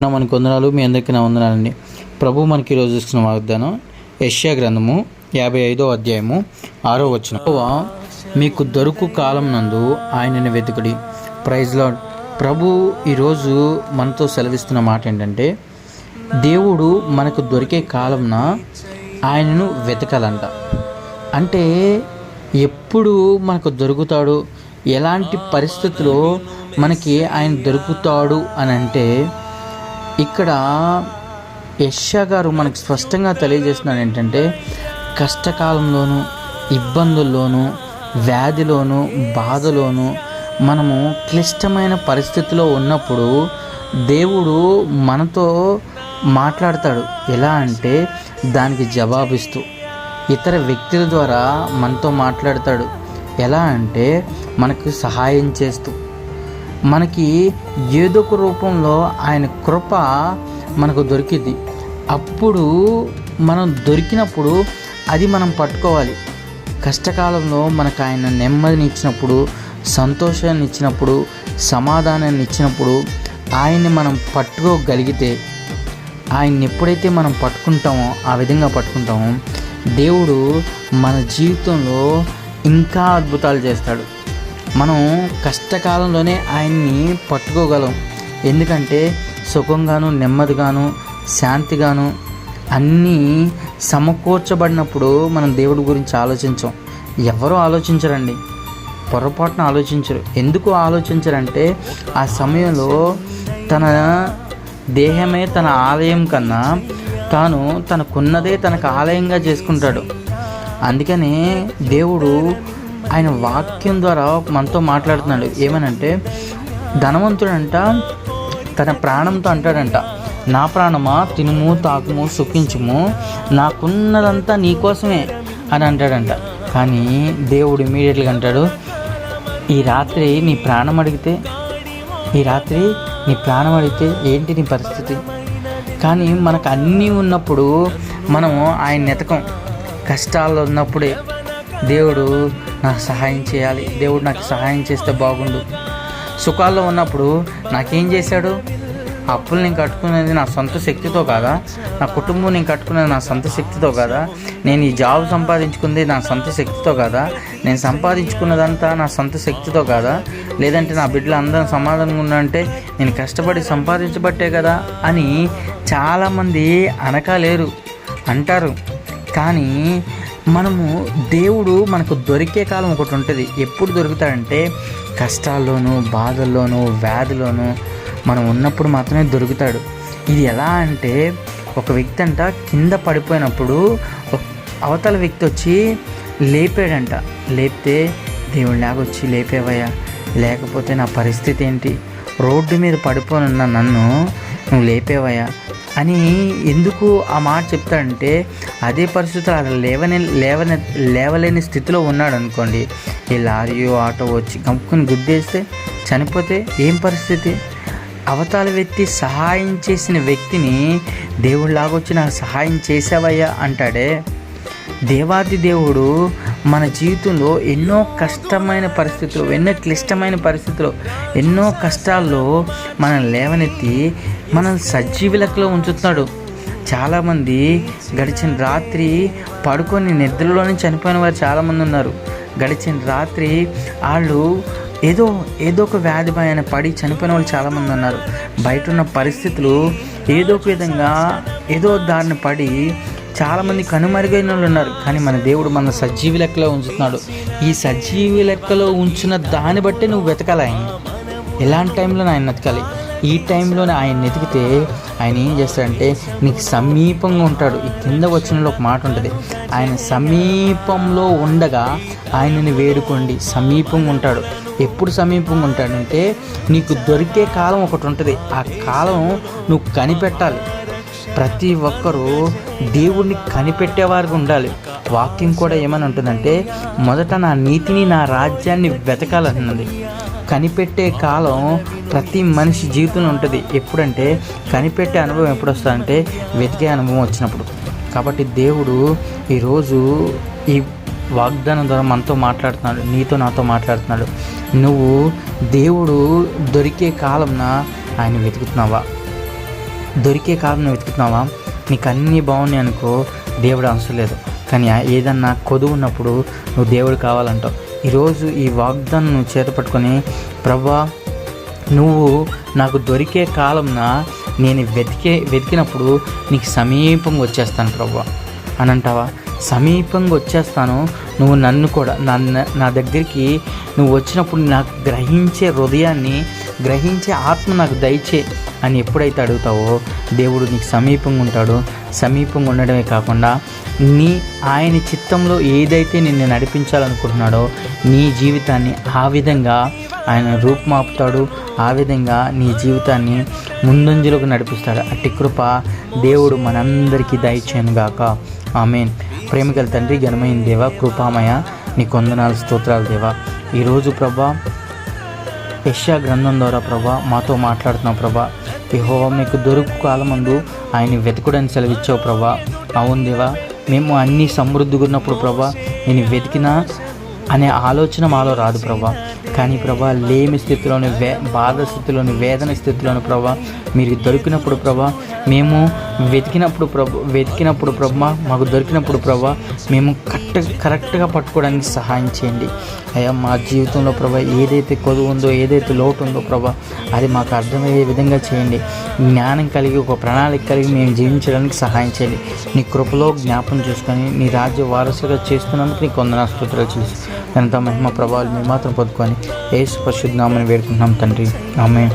మనకి వందనాలు. మీ అందరికీ నా వందనాలండి. ప్రభు మనకి ఈరోజు ఇస్తున్న వాగ్దానం యెషయా గ్రంథము 55వ అధ్యాయము 6వ వచనం. మీకు దొరుకు కాలం నందు ఆయనని వెతుకుడి. Praise lord. ప్రభు ఈరోజు మనతో సెలవిస్తున్న మాట ఏంటంటే, దేవుడు మనకు దొరికే కాలంన ఆయనను వెతకాలంట. అంటే ఎప్పుడు మనకు దొరుకుతాడు, ఎలాంటి పరిస్థితుల్లో మనకి ఆయన దొరుకుతాడు అని అంటే, ఇక్కడ యెషయా గారు మనకు స్పష్టంగా తెలియజేస్తున్నాడు ఏంటంటే, కష్టకాలంలోనూ, ఇబ్బందుల్లోనూ, వ్యాధిలోనూ, బాధలోనూ మనము క్లిష్టమైన పరిస్థితిలో ఉన్నప్పుడు దేవుడు మనతో మాట్లాడతాడు. ఎలా అంటే దానికి జవాబిస్తూ ఇతర వ్యక్తుల ద్వారా మనతో మాట్లాడతాడు. ఎలా అంటే మనకు సహాయం చేస్తూ, మనకి ఏదో ఒక రూపంలో ఆయన కృప మనకు దొరికింది. అప్పుడు మనం దొరికినప్పుడు అది మనం పట్టుకోవాలి. కష్టకాలంలో మనకు ఆయన నెమ్మదిని ఇచ్చినప్పుడు, సంతోషాన్ని ఇచ్చినప్పుడు, సమాధానాన్ని ఇచ్చినప్పుడు ఆయన్ని మనం పట్టుకోగలిగితే, ఆయన్ని ఎప్పుడైతే మనం పట్టుకుంటామో, ఆ విధంగా పట్టుకుంటామో, దేవుడు మన జీవితంలో ఇంకా అద్భుతాలు చేస్తాడు. మనం కష్టకాలంలోనే ఆయన్ని పట్టుకోగలం. ఎందుకంటే సుఖంగాను, నెమ్మదిగాను, శాంతిగాను అన్నీ సమకూర్చబడినప్పుడు మనం దేవుడి గురించి ఆలోచించాం. ఎవరు ఆలోచించరండి, పొరపాటున ఆలోచించరు. ఎందుకు ఆలోచించరంటే ఆ సమయంలో తన దేహమే తన ఆలయం కన్నా తాను తనకున్నదే తనకు ఆలయంగా చేసుకుంటాడు. అందుకనే దేవుడు ఆయన వాక్యం ద్వారా మనతో మాట్లాడుతున్నాడు. ఏమనంటే, ధనవంతుడంట తన ప్రాణంతో అంటాడంట, నా ప్రాణమా తినుము, తాకుము, సుఖించుము, నాకున్నదంతా నీకోసమే అని అంటాడంట. కానీ దేవుడు ఇమీడియట్గా అంటాడు, ఈ రాత్రి నీ ప్రాణం అడిగితే ఏంటి నీ పరిస్థితి? కానీ మనకు అన్నీ ఉన్నప్పుడు మనము ఆయన ఎతకం. కష్టాల్లో ఉన్నప్పుడే దేవుడు నాకు సహాయం చేయాలి, దేవుడు నాకు సహాయం చేస్తే బాగుండు. సుఖాల్లో ఉన్నప్పుడు నాకేం చేశాడు? అప్పులు నేను కట్టుకునేది నా సొంత శక్తితో కాదా? నా కుటుంబం నేను కట్టుకునేది నా సొంత శక్తితో కాదా? నేను ఈ జాబ్ సంపాదించుకుంది నా సొంత శక్తితో కాదా? నేను సంపాదించుకున్నదంతా నా సొంత శక్తితో కాదా? లేదంటే నా బిడ్డలు అందరం సమాధానంగా ఉన్నారంటే నేను కష్టపడి సంపాదించబట్టే కదా అని చాలామంది అనకాలేరు, అంటారు. కానీ మనము దేవుడు మనకు దొరికే కాలం ఒకటి ఉంటుంది. ఎప్పుడు దొరుకుతాడంటే కష్టాల్లోనూ, బాధల్లోనూ, వ్యాధిలోనూ మనం ఉన్నప్పుడు మాత్రమే దొరుకుతాడు. ఇది ఎలా అంటే, ఒక వ్యక్తి అంట కింద పడిపోయినప్పుడు అవతల వ్యక్తి వచ్చి లేపాడంట. లేపితే దేవుడు లాగొచ్చి లేపేవయ్యా, లేకపోతే నా పరిస్థితి ఏంటి? రోడ్డు మీద పడిపోనున్న నన్ను నువ్వు లేపేవయ్యా అని ఎందుకు ఆ మాట చెప్తాడంటే, అదే పరిస్థితులు అలా లేవలేని స్థితిలో ఉన్నాడు అనుకోండి, ఈ లారీయో ఆటో వచ్చి గమ్ముకుని గుద్దేస్తే చనిపోతే ఏం పరిస్థితి? అవతల వ్యక్తి సహాయం చేసిన వ్యక్తిని దేవుడిలాగొచ్చి నాకు సహాయం చేసావయ్యా అంటాడే. దేవాది దేవుడు మన జీవితంలో ఎన్నో కష్టమైన పరిస్థితులు, ఎన్నో క్లిష్టమైన పరిస్థితులు, ఎన్నో కష్టాల్లో మనం లేవనెత్తి మనం సజీవులకులో ఉంచుతున్నాడు. చాలామంది గడిచిన రాత్రి పడుకొని నిద్రలోనే చనిపోయిన వారు చాలామంది ఉన్నారు. గడిచిన రాత్రి వాళ్ళు ఏదో ఒక వ్యాధి భయాన్ని పడి చనిపోయిన వాళ్ళు చాలామంది ఉన్నారు. బయట ఉన్న పరిస్థితులు ఏదో ఒక విధంగా ఏదో దారిని పడి చాలామంది కనుమరుగైన వాళ్ళు ఉన్నారు. కానీ మన దేవుడు మన సజీవి లెక్కలో ఉంచుతున్నాడు. ఈ సజీవి లెక్కలో ఉంచిన దాన్ని బట్టి నువ్వు వెతకాలి ఆయన. ఎలాంటి టైంలో ఆయన వెతకాలి? ఈ టైంలోనే ఆయన వెతికితే ఆయన ఏం చేస్తాడంటే నీకు సమీపంగా ఉంటాడు. ఈ కింద వచ్చినలో ఒక మాట ఉంటుంది, ఆయన సమీపంలో ఉండగా ఆయనని వేడుకోండి. సమీపంగా ఉంటాడు. ఎప్పుడు సమీపంగా ఉంటాడంటే నీకు దొరికే కాలం ఒకటి ఉంటుంది. ఆ కాలం నువ్వు కనిపెట్టాలి. ప్రతి ఒక్కరూ దేవుడిని కనిపెట్టేవారికి ఉండాలి. వాక్యం కూడా ఏమని ఉంటుందంటే, మొదట నా నీతిని, నా రాజ్యాన్ని వెతకాలన్నది. కనిపెట్టే కాలం ప్రతి మనిషి జీవితంలో ఉంటుంది. ఎప్పుడంటే కనిపెట్టే అనుభవం ఎప్పుడు వస్తుందంటే వెతికే అనుభవం వచ్చినప్పుడు. కాబట్టి దేవుడు ఈరోజు ఈ వాగ్దానం ద్వారా మనతో మాట్లాడుతున్నాడు, నీతో నాతో మాట్లాడుతున్నాడు. నువ్వు దేవుడు దొరికే కాలంన ఆయన వెతుకుతున్నావా? దొరికే కాలం వెతుకుతున్నావా? నీకు అన్నీ బాగున్నాయి అనుకో, దేవుడు అవసరం లేదు. కానీ ఏదన్నా కొదువు ఉన్నప్పుడు నువ్వు దేవుడు కావాలంటావు. ఈరోజు ఈ వాగ్దానం నువ్వు చేతపట్టుకొని, ప్రభా నువ్వు నాకు దొరికే కాలంన నేను వెతికినప్పుడు నీకు సమీపంగా వచ్చేస్తాను ప్రభా అని అంటావా? సమీపంగా వచ్చేస్తాను, నువ్వు నన్ను కూడా నా దగ్గరికి నువ్వు వచ్చినప్పుడు నాకు గ్రహించే హృదయాన్ని, గ్రహించే ఆత్మ నాకు దయచే అని ఎప్పుడైతే అడుగుతావో దేవుడు నీకు సమీపంగా ఉంటాడు. సమీపంగా ఉండడమే కాకుండా ఆయన చిత్తంలో ఏదైతే నిన్ను నడిపించాలనుకుంటున్నాడో నీ జీవితాన్ని ఆ విధంగా ఆయన రూపుమాపుతాడు. ఆ విధంగా నీ జీవితాన్ని ముందంజలోకి నడిపిస్తాడు. అట్టి కృప దేవుడు మనందరికీ దయచేయనుగాక. ఆమేన్. ప్రేమికల తండ్రి, ఘనమైన దేవ, కృపామయ, నీ వందనాలు, స్తోత్రాలు దేవా. ఈరోజు ప్రభా యెషయా గ్రంథం ద్వారా ప్రభా మాతో మాట్లాడుతున్నావు ప్రభా. యెహోవా మీకు దొరుకు కాలమందు ఆయన వెతుకుడని సెలవిచ్చావు ప్రభా. అవును దేవా, మేము అన్నీ సమృద్ధిగా ఉన్నప్పుడు ప్రభా నేను వెతికినా అనే ఆలోచన మాలో రాదు ప్రభా. కానీ ప్రభా లేమి స్థితిలోని, బాధ స్థితిలోని, వేదన స్థితిలోని ప్రభా మీరు దొరికినప్పుడు ప్రభా, మేము వెతికినప్పుడు ప్రభా మాకు దొరికినప్పుడు ప్రభా మేము కరెక్ట్గా పట్టుకోవడానికి సహాయం చేయండి అయ్యా. మా జీవితంలో ప్రభా ఏదైతే కొదువు ఉందో, ఏదైతే లోటు ఉందో ప్రభా అది మాకు అర్థమయ్యే విధంగా చేయండి. జ్ఞానం కలిగి, ఒక ప్రణాళిక కలిగి మేము జీవించడానికి సహాయం చేయండి. నీ కృపలో జ్ఞాపం చేసుకొని నీ రాజ్య వారసుగా చేస్తున్నందుకు నీకు వందనాలు, స్తోత్రాలు చెల్లిస్తూ ఎంత మహిమ ప్రభావాలు మేము మాత్రం పొందుకొని యేసు పరిశుద్ధ నామమున వేడుకుంటున్నాం తండ్రి. ఆమేన్.